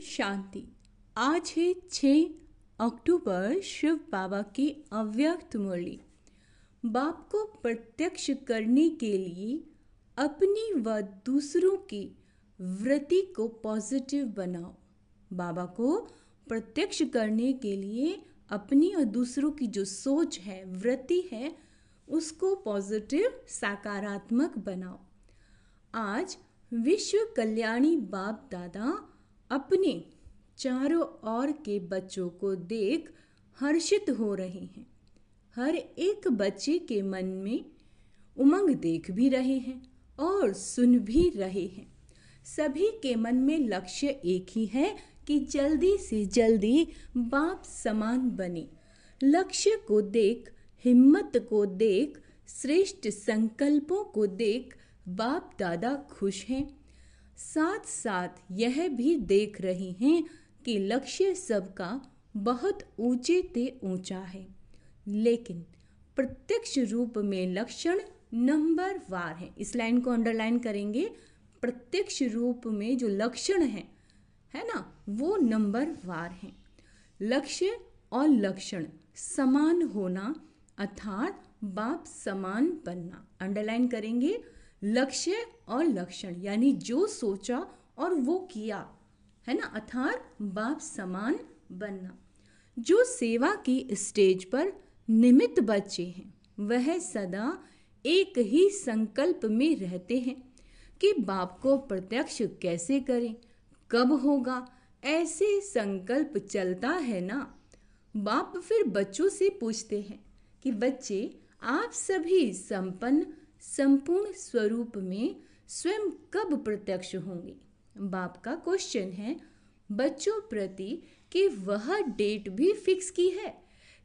शांति। आज है 6 अक्टूबर, शिव बाबा की अव्यक्त मुरली। बाप को प्रत्यक्ष करने के लिए अपनी व दूसरों की वृत्ति को पॉजिटिव बनाओ। बाबा को प्रत्यक्ष करने के लिए अपनी और दूसरों की जो सोच है, वृत्ति है, उसको पॉजिटिव, सकारात्मक बनाओ। आज विश्व कल्याणी बाप दादा अपने चारों ओर के बच्चों को देख हर्षित हो रहे हैं। हर एक बच्चे के मन में उमंग देख भी रहे हैं और सुन भी रहे हैं। सभी के मन में लक्ष्य एक ही है कि जल्दी से जल्दी बाप समान बने। लक्ष्य को देख, हिम्मत को देख, श्रेष्ठ संकल्पों को देख बाप दादा खुश हैं। साथ साथ यह भी देख रहे हैं कि लक्ष्य सबका बहुत ऊंचे ते ऊंचा है, लेकिन प्रत्यक्ष रूप में लक्षण नंबर वार है। इस लाइन को अंडरलाइन करेंगे। प्रत्यक्ष रूप में जो लक्षण है ना, वो नंबर वार है। लक्ष्य और लक्षण समान होना अर्थात बाप समान बनना। अंडरलाइन करेंगे। लक्ष्य और लक्षण यानी जो सोचा और वो किया, है ना, अर्थात बाप समान बनना। जो सेवा की स्टेज पर निमित्त बच्चे हैं, वह सदा एक ही संकल्प में रहते हैं कि बाप को प्रत्यक्ष कैसे करें, कब होगा, ऐसे संकल्प चलता है ना। बाप फिर बच्चों से पूछते हैं कि बच्चे, आप सभी संपूर्ण स्वरूप में स्वयं कब प्रत्यक्ष होंगे। बाप का क्वेश्चन है बच्चों प्रति कि वह डेट भी फिक्स की है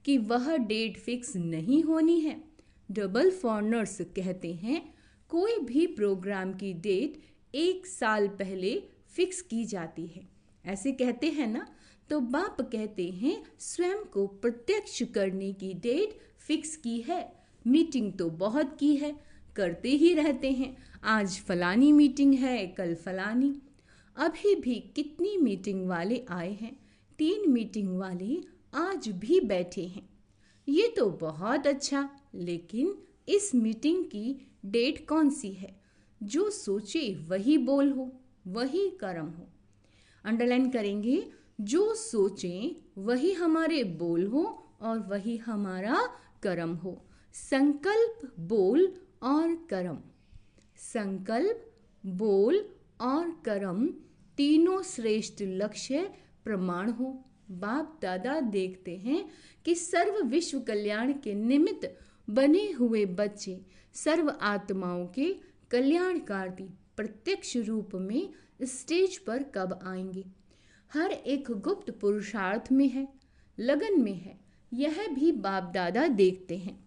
कि वह डेट फिक्स नहीं होनी है। डबल फॉरनर्स कहते हैं कोई भी प्रोग्राम की डेट 1 साल पहले फिक्स की जाती है, ऐसे कहते हैं ना। तो बाप कहते हैं स्वयं को प्रत्यक्ष करने की डेट फिक्स की है। मीटिंग तो बहुत की है, करते ही रहते हैं। आज फलानी मीटिंग है, कल फलानी। अभी भी कितनी मीटिंग वाले आए हैं, 3 मीटिंग वाले आज भी बैठे हैं। ये तो बहुत अच्छा, लेकिन इस मीटिंग की डेट कौन सी है? जो सोचे वही बोल हो, वही कर्म हो। अंडरलाइन करेंगे। जो सोचें वही हमारे बोल हो और वही हमारा कर्म हो। संकल्प, बोल और कर्म। संकल्प, बोल और कर्म तीनों श्रेष्ठ लक्ष्य प्रमाण हो। बाप दादा देखते हैं कि सर्व विश्व कल्याण के निमित्त बने हुए बच्चे सर्व आत्माओं के कल्याणकारी प्रत्यक्ष रूप में स्टेज पर कब आएंगे। हर एक गुप्त पुरुषार्थ में है, लगन में है, यह भी बाप दादा देखते हैं।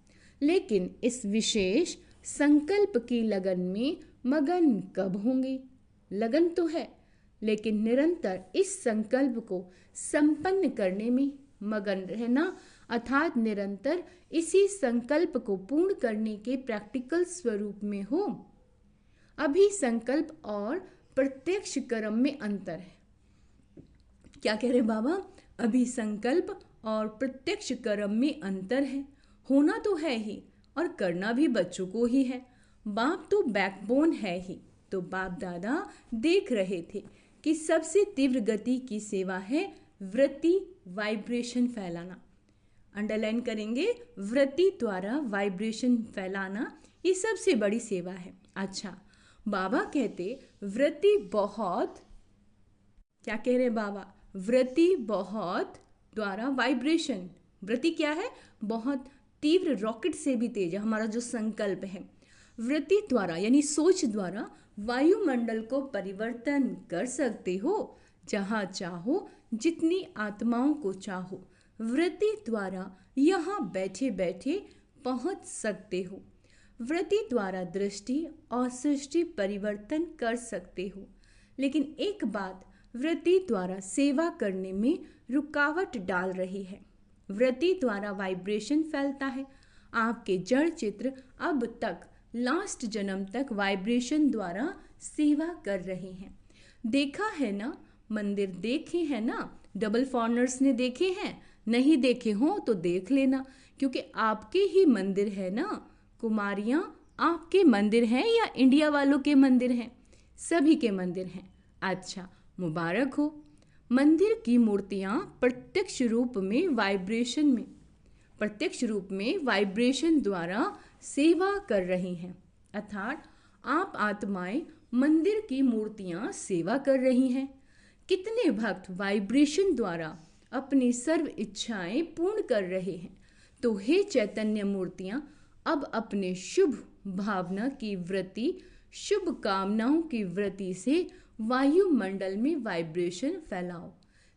लेकिन इस विशेष संकल्प की लगन में मगन कब होंगे? लगन तो है, लेकिन निरंतर इस संकल्प को संपन्न करने में मगन रहना अर्थात निरंतर इसी संकल्प को पूर्ण करने के प्रैक्टिकल स्वरूप में हो। अभी संकल्प और प्रत्यक्ष कर्म में अंतर है। क्या कह रहे बाबा? अभी संकल्प और प्रत्यक्ष कर्म में अंतर है। होना तो है ही और करना भी बच्चों को ही है। बाप तो बैकबोन है ही। तो बाप दादा देख रहे थे कि सबसे तीव्र गति की सेवा है वृत्ति, वाइब्रेशन फैलाना। अंडरलाइन करेंगे। वृत्ति द्वारा वाइब्रेशन फैलाना, ये सबसे बड़ी सेवा है। अच्छा, बाबा कहते वृत्ति बहुत, क्या कह रहे बाबा? वृत्ति बहुत द्वारा वाइब्रेशन। वृत्ति क्या है? बहुत तीव्र, रॉकेट से भी तेज है हमारा जो संकल्प है। वृत्ति द्वारा यानी सोच द्वारा वायुमंडल को परिवर्तन कर सकते हो, जहाँ चाहो, जितनी आत्माओं को चाहो। वृत्ति द्वारा यहाँ बैठे बैठे पहुँच सकते हो। वृत्ति द्वारा दृष्टि और सृष्टि परिवर्तन कर सकते हो। लेकिन एक बात वृत्ति द्वारा सेवा करने में रुकावट डाल रही है। वृत्ति द्वारा वाइब्रेशन फैलता है। आपके जड़ चित्र अब तक लास्ट जन्म तक वाइब्रेशन द्वारा सेवा कर रहे हैं। देखा है ना, मंदिर देखे हैं ना? डबल फॉरनर्स ने देखे हैं? नहीं देखे हो तो देख लेना, क्योंकि आपके ही मंदिर है ना। कुमारियाँ आपके मंदिर हैं या इंडिया वालों के मंदिर हैं? सभी के मंदिर हैं। अच्छा, मुबारक हो। मंदिर की मूर्तियाँ प्रत्यक्ष रूप में वाइब्रेशन द्वारा सेवा कर रही हैं। अर्थात आप आत्माएं मंदिर की मूर्तियाँ सेवा कर रही हैं। कितने भक्त वाइब्रेशन द्वारा अपनी सर्व इच्छाएं पूर्ण कर रहे हैं। तो हे चैतन्य मूर्तियाँ, अब अपने शुभ भावना की वृत्ति, शुभ कामनाओं की वृत्ति से वायुमंडल में वाइब्रेशन फैलाओ।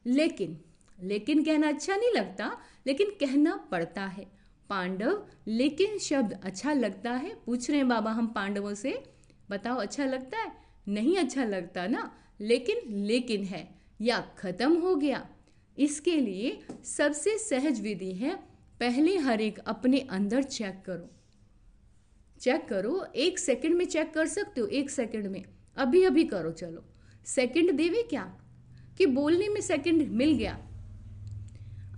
लेकिन कहना अच्छा नहीं लगता, लेकिन कहना पड़ता है। पांडव, लेकिन शब्द अच्छा लगता है? पूछ रहे हैं बाबा हम पांडवों से, बताओ अच्छा लगता है? नहीं अच्छा लगता ना। लेकिन है या खत्म हो गया। इसके लिए सबसे सहज विधि है, पहले हर एक अपने अंदर चेक करो। 1 सेकंड में चेक कर सकते हो? 1 सेकंड में अभी करो। चलो, सेकंड देवे क्या कि बोलने में सेकंड मिल गया।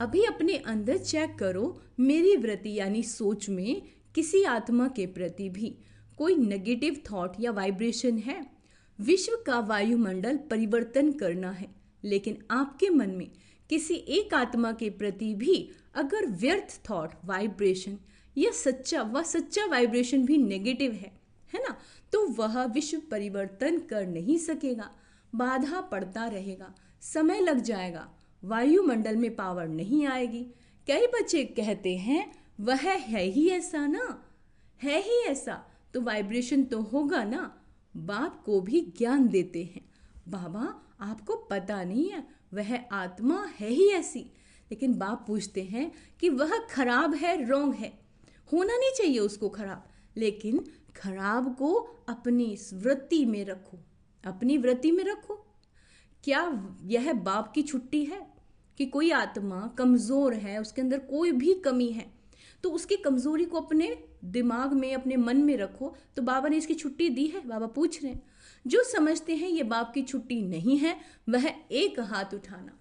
अभी अपने अंदर चेक करो, मेरी वृत्ति यानी सोच में किसी आत्मा के प्रति भी कोई नेगेटिव थॉट या वाइब्रेशन है? विश्व का वायुमंडल परिवर्तन करना है, लेकिन आपके मन में किसी एक आत्मा के प्रति भी अगर व्यर्थ थॉट, वाइब्रेशन या सच्चा वाइब्रेशन भी नेगेटिव है ना, तो वह विश्व परिवर्तन कर नहीं सकेगा। बाधा पड़ता रहेगा, समय लग जाएगा, वायुमंडल में पावर नहीं आएगी। कई बच्चे कहते हैं वह है ही ऐसा ना, है ही ऐसा, तो वाइब्रेशन तो होगा ना। बाप को भी ज्ञान देते हैं, बाबा आपको पता नहीं है, वह आत्मा है ही ऐसी। लेकिन बाप पूछते हैं कि वह खराब है, रॉन्ग है, होना नहीं चाहिए उसको खराब, लेकिन खराब को अपनी वृत्ति में रखो। क्या यह बाप की छुट्टी है कि कोई आत्मा कमज़ोर है, उसके अंदर कोई भी कमी है, तो उसकी कमज़ोरी को अपने दिमाग में, अपने मन में रखो? तो बाबा ने इसकी छुट्टी दी है? बाबा पूछ रहे हैं। जो समझते हैं ये बाप की छुट्टी नहीं है, वह एक हाथ उठाना।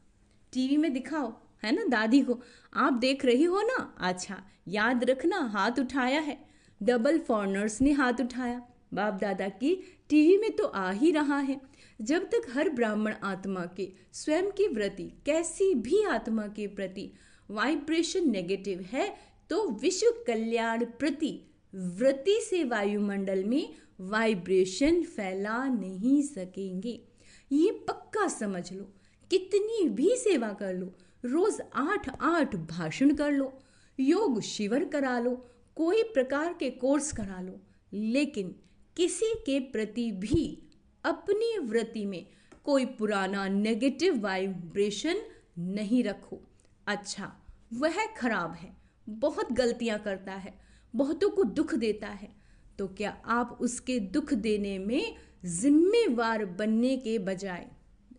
टीवी में दिखाओ, है ना, दादी को आप देख रही हो ना? अच्छा, याद रखना, हाथ उठाया है। डबल फॉरनर्स ने हाथ उठाया, बाप दादा की टीवी में तो आ ही रहा है। जब तक हर ब्राह्मण आत्मा के स्वयं की वृत्ति कैसी भी आत्मा के प्रति वाइब्रेशन नेगेटिव है, तो विश्व कल्याण प्रति वृत्ति से वायुमंडल में वाइब्रेशन फैला नहीं सकेंगे। ये पक्का समझ लो। कितनी भी सेवा कर लो, रोज 8 भाषण कर लो, योग शिविर करा लो, कोई प्रकार के कोर्स करा लो, लेकिन किसी के प्रति भी अपनी वृत्ति में कोई पुराना नेगेटिव वाइब्रेशन नहीं रखो। अच्छा, वह खराब है, बहुत गलतियां करता है, बहुतों को दुख देता है, तो क्या आप उसके दुख देने में जिम्मेवार बनने के बजाय,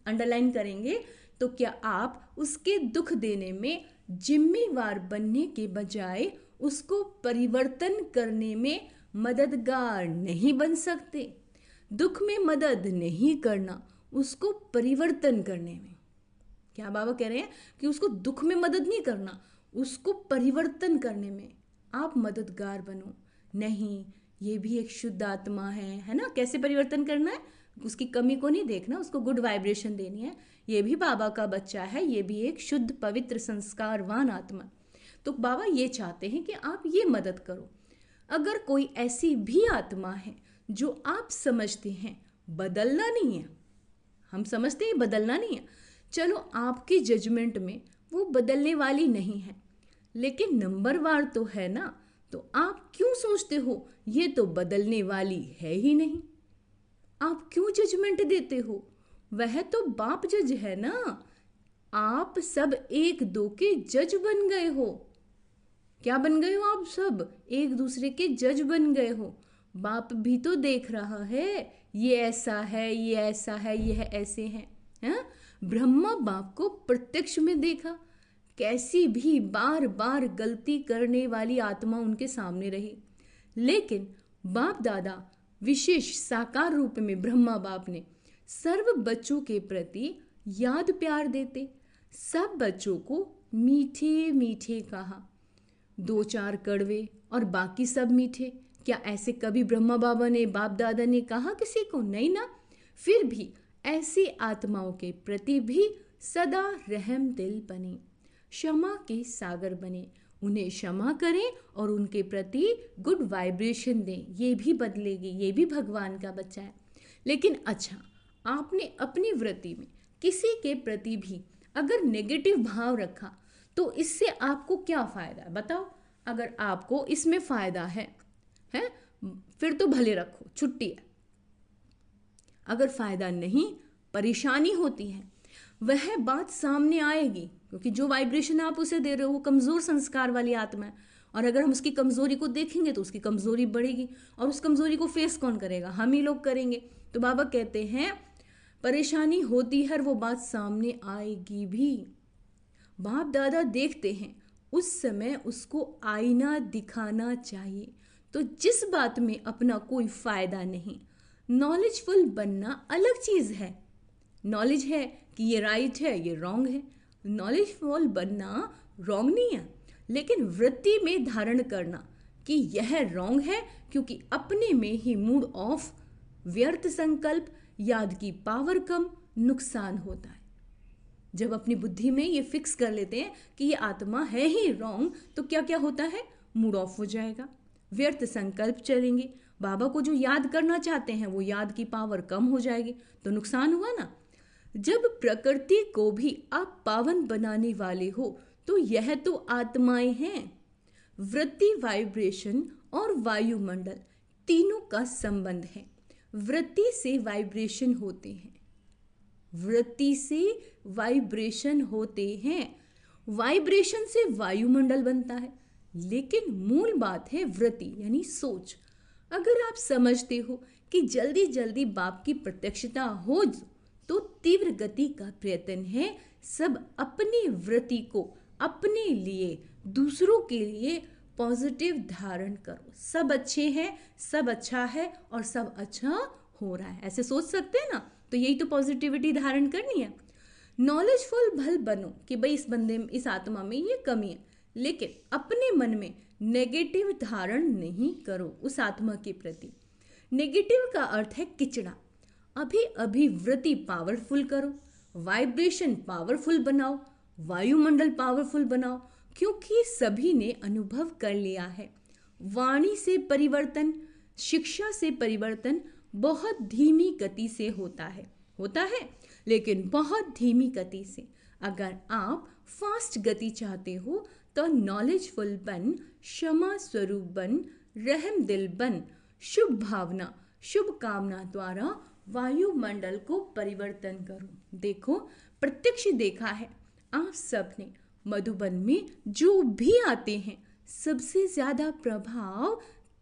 अंडरलाइन करेंगे, तो क्या आप उसके दुख देने में जिम्मेवार बनने के बजाय उसको परिवर्तन करने में मददगार नहीं बन सकते? दुख में मदद नहीं करना, उसको परिवर्तन करने में। क्या बाबा कह रहे हैं कि उसको दुख में मदद नहीं करना, उसको परिवर्तन करने में आप मददगार बनो। नहीं, ये भी एक शुद्ध आत्मा है ना? कैसे परिवर्तन करना है? उसकी कमी को नहीं देखना, उसको गुड वाइब्रेशन देनी है। ये भी बाबा का बच्चा है, ये भी एक शुद्ध पवित्र संस्कारवान आत्मा। तो बाबा ये चाहते हैं कि आप ये मदद करो। अगर कोई ऐसी भी आत्मा है जो आप समझते हैं बदलना नहीं है, हम समझते हैं बदलना नहीं है, चलो आपकी जजमेंट में वो बदलने वाली नहीं है, लेकिन नंबरवार तो है ना, तो आप क्यों सोचते हो ये तो बदलने वाली है ही नहीं? आप क्यों जजमेंट देते हो? वह तो बाप जज है ना। आप सब 1-2 के जज बन गए हो। क्या बन गए हो? आप सब एक दूसरे के जज बन गए हो। बाप भी तो देख रहा है, ये ऐसा है, ये ऐसा है, ये है, ऐसे हैं, हाँ? ब्रह्मा बाप को प्रत्यक्ष में देखा, कैसी भी बार बार गलती करने वाली आत्मा उनके सामने रही, लेकिन बाप दादा विशेष साकार रूप में ब्रह्मा बाप ने सर्व बच्चों के प्रति याद प्यार देते, सब बच्चों को मीठे मीठे कहा। दो चार कड़वे और बाकी सब मीठे, क्या ऐसे कभी ब्रह्मा बाबा ने, बाप दादा ने कहा किसी को? नहीं ना। फिर भी ऐसी आत्माओं के प्रति भी सदा रहम दिल बने, क्षमा के सागर बने, उन्हें क्षमा करें और उनके प्रति गुड वाइब्रेशन दें। ये भी बदलेगी, ये भी भगवान का बच्चा है। लेकिन अच्छा, आपने अपनी वृत्ति में किसी के प्रति भी अगर नेगेटिव भाव रखा तो इससे आपको क्या फ़ायदा है बताओ? अगर आपको इसमें फ़ायदा है फिर तो भले रखो, छुट्टी है। अगर फ़ायदा नहीं, परेशानी होती है, वह बात सामने आएगी, क्योंकि जो वाइब्रेशन आप उसे दे रहे हो वो कमज़ोर संस्कार वाली आत्मा है। और अगर हम उसकी कमज़ोरी को देखेंगे तो उसकी कमज़ोरी बढ़ेगी, और उस कमज़ोरी को फेस कौन करेगा? हम ही लोग करेंगे। तो बाबा कहते हैं परेशानी होती है, वो बात सामने आएगी भी। बाप दादा देखते हैं, उस समय उसको आईना दिखाना चाहिए। तो जिस बात में अपना कोई फ़ायदा नहीं, नॉलेजफुल बनना अलग चीज़ है। नॉलेज है कि ये राइट है, ये रॉन्ग है, नॉलेजफुल बनना रॉन्ग नहीं है। लेकिन वृत्ति में धारण करना कि यह रॉन्ग है, क्योंकि अपने में ही मूड ऑफ, व्यर्थ संकल्प, याद की पावर कम, नुकसान होता है। जब अपनी बुद्धि में ये फिक्स कर लेते हैं कि ये आत्मा है ही रॉन्ग, तो क्या क्या होता है? मूड ऑफ हो जाएगा, व्यर्थ संकल्प चलेंगे, बाबा को जो याद करना चाहते हैं वो याद की पावर कम हो जाएगी, तो नुकसान हुआ ना। जब प्रकृति को भी आप पावन बनाने वाले हो तो यह तो आत्माएं हैं। वृत्ति, वाइब्रेशन और वायुमंडल तीनों का संबंध है। वृत्ति से वाइब्रेशन होते हैं, वृत्ति से वाइब्रेशन होते हैं, वाइब्रेशन से वायुमंडल बनता है। लेकिन मूल बात है वृत्ति यानी सोच। अगर आप समझते हो कि जल्दी जल्दी बाप की प्रत्यक्षता हो तो तीव्र गति का प्रयत्न है। सब अपनी वृत्ति को अपने लिए, दूसरों के लिए पॉजिटिव धारण करो। सब अच्छे हैं, सब अच्छा है और सब अच्छा हो रहा है, ऐसे सोच सकते हैं ना। तो यही तो पॉजिटिविटी धारण करनी है। नॉलेजफुल भल बनो कि भाई इस बंदे में, इस आत्मा में ये कमी है, लेकिन अपने मन में नेगेटिव धारण नहीं करो उस आत्मा के प्रति। नेगेटिव का अर्थ है किचड़ा। अभी अभी वृत्ति पावरफुल करो, वाइब्रेशन पावरफुल बनाओ, वायुमंडल पावरफुल बनाओ, क्योंकि सभी ने अनुभव कर लिया है। वाणी से परिवर्तन, शिक्षा से परिवर्तन बहुत धीमी गति से होता है, लेकिन बहुत धीमी गति से। अगर आप फास्ट गति चाहते हो तो नॉलेजफुल बन, क्षमा स्वरूप बन, रहम दिल बन, शुभ भावना, शुभ कामना द्वारा वायुमंडल को परिवर्तन करो। देखो, प्रत्यक्ष देखा है आप सबने, मधुबन में जो भी आते हैं सबसे ज्यादा प्रभाव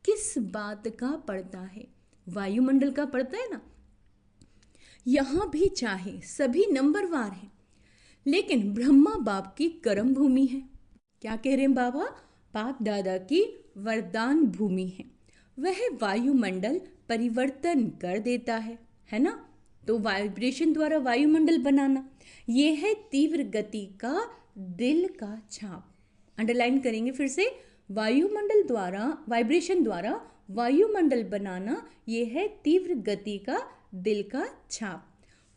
किस बात का पड़ता है? वायुमंडल का पड़ता है ना। यहाँ भी चाहे सभी नंबरवार हैं, लेकिन ब्रह्मा बाप की कर्म भूमि है। क्या कह रहे हैं बाबा? बाप दादा की वरदान भूमि है। वह वायुमंडल परिवर्तन कर देता है ना। तो वाइब्रेशन द्वारा वायुमंडल बनाना, यह है तीव्र गति का दिल का छाप। अंडरलाइन करेंगे फिर से, वायुमंडल द्वारा, वाइब्रेशन द्वारा वायुमंडल बनाना, यह है तीव्र गति का दिल का छाप।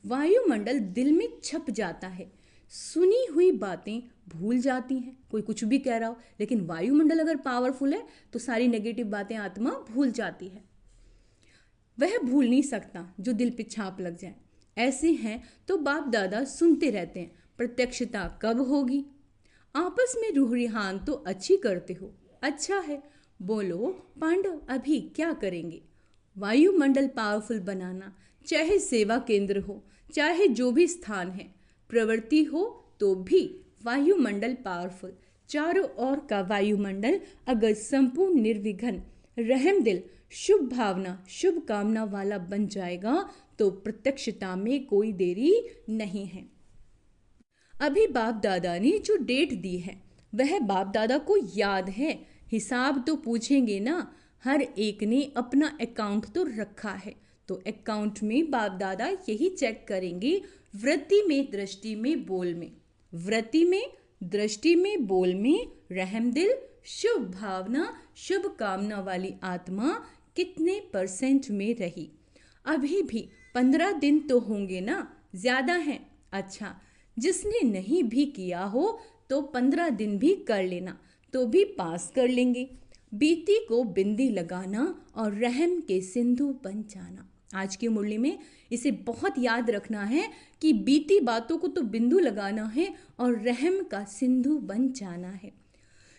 वायुमंडल दिल में छप जाता है, सुनी हुई बातें भूल जाती हैं। कोई कुछ भी कह रहा हो, लेकिन वायुमंडल अगर पावरफुल है तो सारी नेगेटिव बातें आत्मा भूल जाती है। वह भूल नहीं सकता जो दिल पे छाप लग जाए। ऐसे हैं तो बाप दादा सुनते रहते हैं, प्रत्यक्षता कब होगी? आपस में रूहरिहान तो अच्छी करते हो, अच्छा है। बोलो पांडव, अभी क्या करेंगे? वायुमंडल पावरफुल बनाना, चाहे सेवा केंद्र हो, चाहे जो भी स्थान है, प्रवृत्ति हो तो भी वायुमंडल पावरफुल। चारों ओर का वायुमंडल अगर संपूर्ण निर्विघ्न, रहम दिल, शुभ भावना, शुभ कामना वाला बन जाएगा तो प्रत्यक्षता में कोई देरी नहीं है। अभी बाप दादा ने जो डेट दी है वह बाप दादा को याद है। हिसाब तो पूछेंगे ना, हर एक ने अपना अकाउंट तो रखा है, तो अकाउंट में बाप दादा यही चेक करेंगे वृत्ति में, दृष्टि में, बोल में। वृत्ति में, दृष्टि में, बोल में रहमदिल, शुभ भावना, शुभ कामना वाली आत्मा कितने % में रही? अभी भी 15 दिन तो होंगे ना, ज़्यादा हैं। अच्छा, जिसने नहीं भी किया हो तो 15 दिन भी कर लेना तो भी पास कर लेंगे। बीती को बिंदी लगाना और रहम के सिंधु बन जाना। आज की मुरली में इसे बहुत याद रखना है कि बीती बातों को तो बिंदु लगाना है और रहम का सिंधु बन जाना है,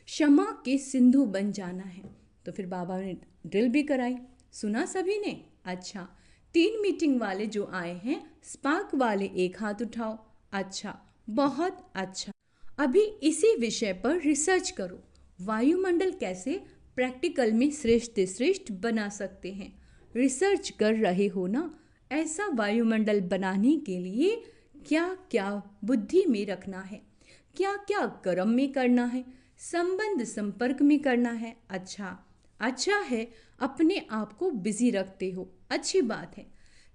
क्षमा के सिंधु बन जाना है। तो फिर बाबा ने ड्रिल भी कराई, सुना सभी ने? अच्छा, 3 मीटिंग वाले जो आए हैं, स्पार्क वाले एक हाथ उठाओ। अच्छा, बहुत अच्छा। अभी इसी विषय पर रिसर्च करो, वायुमंडल कैसे प्रैक्टिकल में श्रेष्ठ श्रेष्ठ बना सकते हैं। रिसर्च कर रहे हो ना? ऐसा वायुमंडल बनाने के लिए क्या क्या बुद्धि में रखना है, क्या क्या कर्म में करना है, संबंध संपर्क में करना है। अच्छा है, अपने आप को बिजी रखते हो, अच्छी बात है।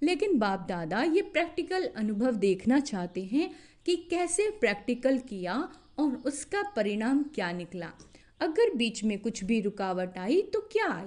लेकिन बाप दादा ये प्रैक्टिकल अनुभव देखना चाहते हैं कि कैसे प्रैक्टिकल किया और उसका परिणाम क्या निकला। अगर बीच में कुछ भी रुकावट आई तो क्या आई,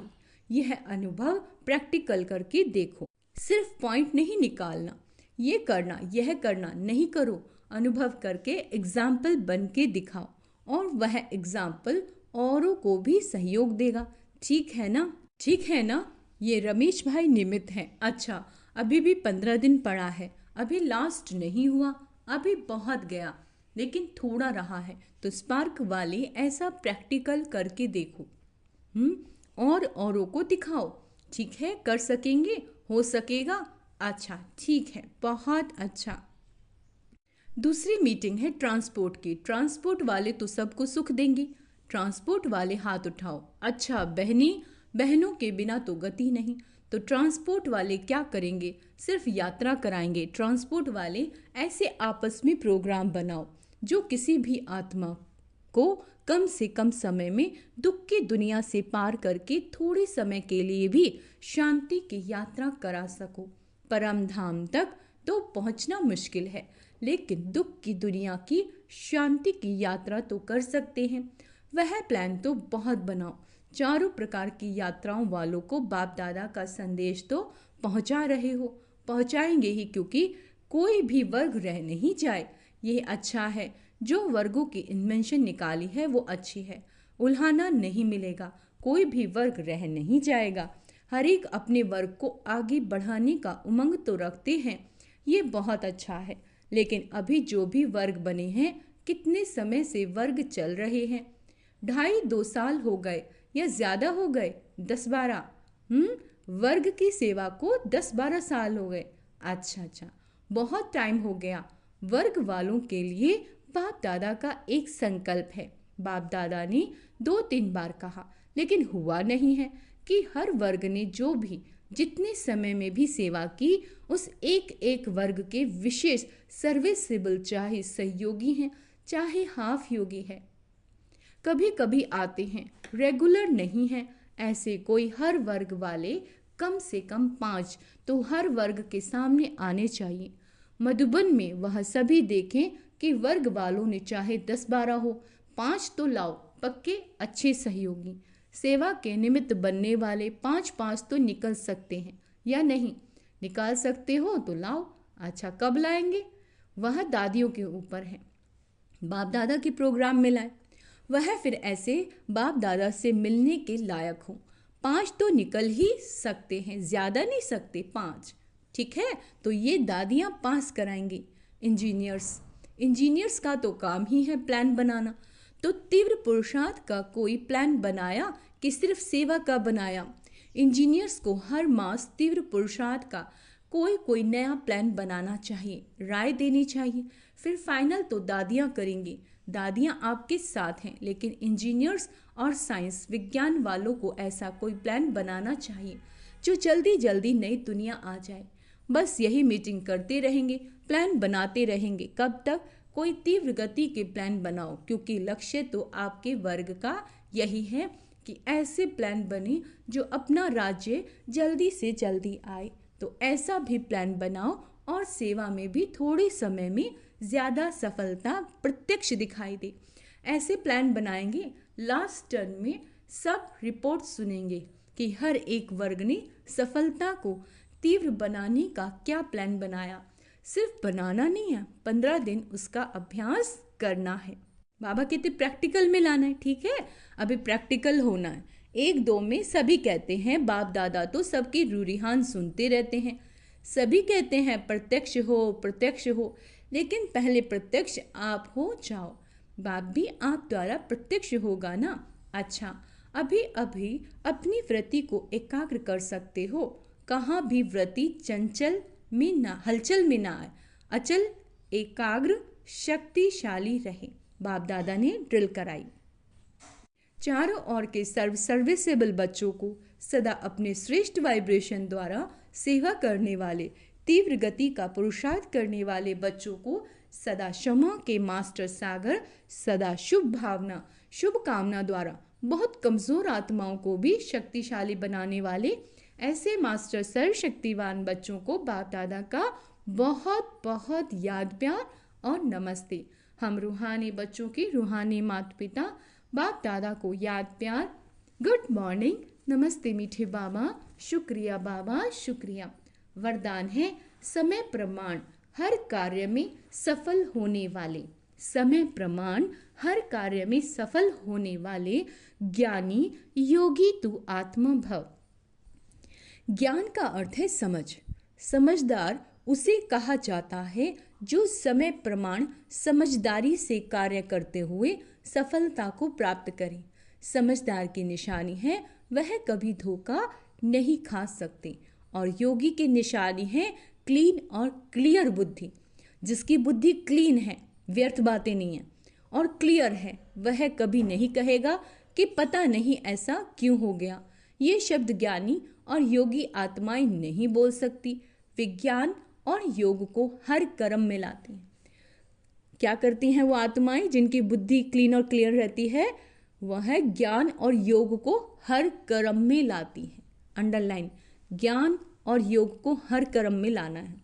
यह अनुभव प्रैक्टिकल करके देखो। सिर्फ पॉइंट नहीं निकालना, ये करना यह करना नहीं करो, अनुभव करके एग्जाम्पल बन के दिखाओ और वह एग्जाम्पल औरों को भी सहयोग देगा। ठीक है ना? ठीक है ना? ये रमेश भाई निमित्त हैं। अच्छा, अभी भी 15 दिन पड़ा है, अभी लास्ट नहीं हुआ, अभी बहुत गया लेकिन थोड़ा रहा है। तो स्पार्क वाले ऐसा प्रैक्टिकल करके देखो और औरों को दिखाओ। ठीक है, कर सकेंगे, हो सकेगा। अच्छा, ठीक है, बहुत अच्छा। दूसरी मीटिंग है ट्रांसपोर्ट की। ट्रांसपोर्ट वाले तो सबको सुख देंगे। ट्रांसपोर्ट वाले हाथ उठाओ। अच्छा, बहनों के बिना तो गति नहीं। तो ट्रांसपोर्ट वाले क्या करेंगे? सिर्फ यात्रा कराएंगे। ट्रांसपोर्ट वाले ऐसे आपस में प्रोग्राम बनाओ जो किसी भी आत्मा को कम से कम समय में दुख की दुनिया से पार करके थोड़े समय के लिए भी शांति की यात्रा करा सको। परम धाम तक तो पहुंचना मुश्किल है, लेकिन दुख की दुनिया की शांति की यात्रा तो कर सकते हैं। वह प्लान तो बहुत बनाओ। चारों प्रकार की यात्राओं वालों को बाप दादा का संदेश तो पहुंचा रहे हो, पहुंचाएंगे ही, क्योंकि कोई भी वर्ग रह नहीं जाए। यह अच्छा है। जो वर्गों की इन्वेंशन निकाली है वो अच्छी है। उल्हाना नहीं मिलेगा, कोई भी वर्ग रह नहीं जाएगा। हर एक अपने वर्ग को आगे बढ़ाने का उमंग तो रखते हैं, ये बहुत अच्छा है। लेकिन अभी जो भी वर्ग बने हैं, कितने समय से वर्ग चल रहे हैं? 2.5-2 साल हो गए या ज़्यादा हो गए? 10-12 वर्ग की सेवा को 10-12 साल हो गए। अच्छा, बहुत टाइम हो गया। वर्ग वालों के लिए बाप दादा का एक संकल्प है। बाप दादा ने 2-3 बार कहा, लेकिन हुआ नहीं है कि हर वर्ग ने जो भी जितने समय में भी सेवा की, उस एक एक वर्ग के विशेष सर्विसेबल, चाहे सहयोगी हैं चाहे हाफ योगी है, कभी कभी आते हैं, रेगुलर नहीं है। ऐसे कोई हर वर्ग वाले कम से कम 5 तो हर वर्ग के सामने आने चाहिए। मधुबन में वह सभी देखें कि वर्ग वालों ने चाहे 10-12 हो, 5 तो लाओ, पक्के अच्छे सहयोगी। सेवा के निमित्त बनने वाले 5-5 तो निकल सकते हैं या नहीं? निकाल सकते हो तो लाओ। अच्छा, कब लाएंगे? वह दादियों के ऊपर है। बाप दादा के प्रोग्राम में लाए, वह फिर ऐसे बाप दादा से मिलने के लायक हो। 5 तो निकल ही सकते हैं, ज़्यादा नहीं सकते, 5। ठीक है, तो ये दादियाँ पास कराएंगी। इंजीनियर्स का तो काम ही है प्लान बनाना। तो तीव्र पुरुषार्थ का कोई प्लान बनाया कि सिर्फ सेवा का बनाया? इंजीनियर्स को हर मास तीव्र पुरुषार्थ का कोई नया प्लान बनाना चाहिए, राय देनी चाहिए। फिर फाइनल तो दादियाँ करेंगी। दादियाँ आपके साथ हैं, लेकिन इंजीनियर्स और साइंस विज्ञान वालों को ऐसा कोई प्लान बनाना चाहिए जो जल्दी जल्दी नई दुनिया आ जाए। बस यही मीटिंग करते रहेंगे, प्लान बनाते रहेंगे। कब तक? कोई तीव्र गति के प्लान बनाओ, क्योंकि लक्ष्य तो आपके वर्ग का यही है कि ऐसे प्लान बने जो अपना राज्य जल्दी से जल्दी आए। तो ऐसा भी प्लान बनाओ और सेवा में भी थोड़े समय में ज़्यादा सफलता प्रत्यक्ष दिखाई दे। ऐसे प्लान बनाएंगे। लास्ट टर्म में सब रिपोर्ट सुनेंगे कि हर एक वर्ग ने सफलता को तीव्र बनाने का क्या प्लान बनाया। सिर्फ बनाना नहीं है, 15 दिन उसका अभ्यास करना है। बाबा कहते प्रैक्टिकल में लाना है। ठीक है, अभी प्रैक्टिकल होना है। 1-2 में सभी कहते हैं बाप दादा तो सबकी रूरिहान सुनते रहते हैं। सभी कहते हैं प्रत्यक्ष हो प्रत्यक्ष हो, लेकिन पहले प्रत्यक्ष आप हो जाओ। बाप भी आप द्वारा प्रत्यक्ष होगा ना। अच्छा, अभी अभी अपनी वृत्ति को एकाग्र कर सकते हो। कहाँ भी वृत्ति चंचल में ना, हलचल में ना आए। अचल, एकाग्र, शक्तिशाली रहे। बाप दादा ने ड्रिल कराई। चारों ओर के सर्विसेबल बच्चों को सदा अपने श्रेष्ठ वाइब्रेशन द्वारा सेवा करने वाले, तीव्र गति का पुरुषार्थ करने वाले बच्चों को सदा क्षमा के मास्टर सागर, सदा शुभ भावना, शुभ कामना द्वारा बहुत कमजोर आत्माओं को भी शक्तिशाली बनाने वाले ऐसे मास्टर सर्वशक्तिवान बच्चों को बाप दादा का बहुत बहुत याद प्यार और नमस्ते। हम रूहानी बच्चों के रूहानी माता पिता बाप दादा को याद प्यार, गुड मॉर्निंग, नमस्ते मीठे बाबा, शुक्रिया बाबा, शुक्रिया। वरदान है समय प्रमाण हर कार्य में सफल होने वाले, समय प्रमाण हर कार्य में सफल होने वाले ज्ञानी योगी तू आत्मा भव। ज्ञान का अर्थ है समझ। समझदार उसे कहा जाता है जो समय प्रमाण समझदारी से कार्य करते हुए सफलता को प्राप्त करे। समझदार की निशानी है वह कभी धोखा नहीं खा सकते, और योगी की निशानी है क्लीन और क्लियर बुद्धि। जिसकी बुद्धि क्लीन है, व्यर्थ बातें नहीं है, और क्लियर है, वह कभी नहीं कहेगा कि पता नहीं ऐसा क्यों हो गया। ये शब्द ज्ञानी और योगी आत्माएं नहीं बोल सकती। विज्ञान और योग को हर कर्म में लाती हैं। क्या करती हैं वो आत्माएं जिनकी बुद्धि क्लीन और क्लियर रहती है? वह ज्ञान और योग को हर कर्म में लाती हैं। अंडरलाइन, ज्ञान और योग को हर कर्म में लाना है।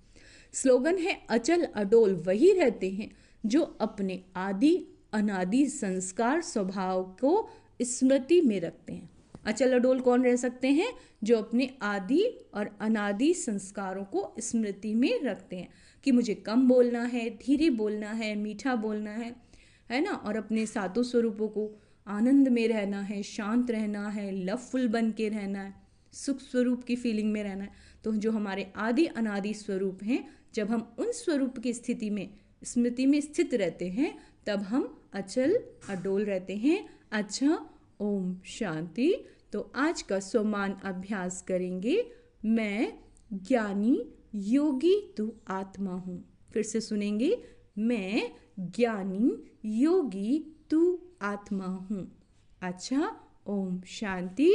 स्लोगन है अचल अडोल वही रहते हैं जो अपने आदि अनादि संस्कार स्वभाव को स्मृति में रखते हैं। अचल अडोल कौन रह सकते हैं? जो अपने आदि और अनादि संस्कारों को स्मृति में रखते हैं कि मुझे कम बोलना है, धीरे बोलना है, मीठा बोलना है ना, और अपने सातों स्वरूपों को आनंद में रहना है, शांत रहना है, लवफुल बन के रहना है, सुख स्वरूप की फीलिंग में रहना है। तो जो हमारे आदि अनादि स्वरूप हैं, जब हम उन स्वरूप की स्थिति में स्मृति में स्थित रहते हैं, तब हम अचल अडोल रहते हैं। अच्छा, ओम शांति। तो आज का सोमान अभ्यास करेंगे। मैं ज्ञानी योगी तू आत्मा हूँ। फिर से सुनेंगे, मैं ज्ञानी योगी तू आत्मा हूँ। अच्छा, ओम शांति।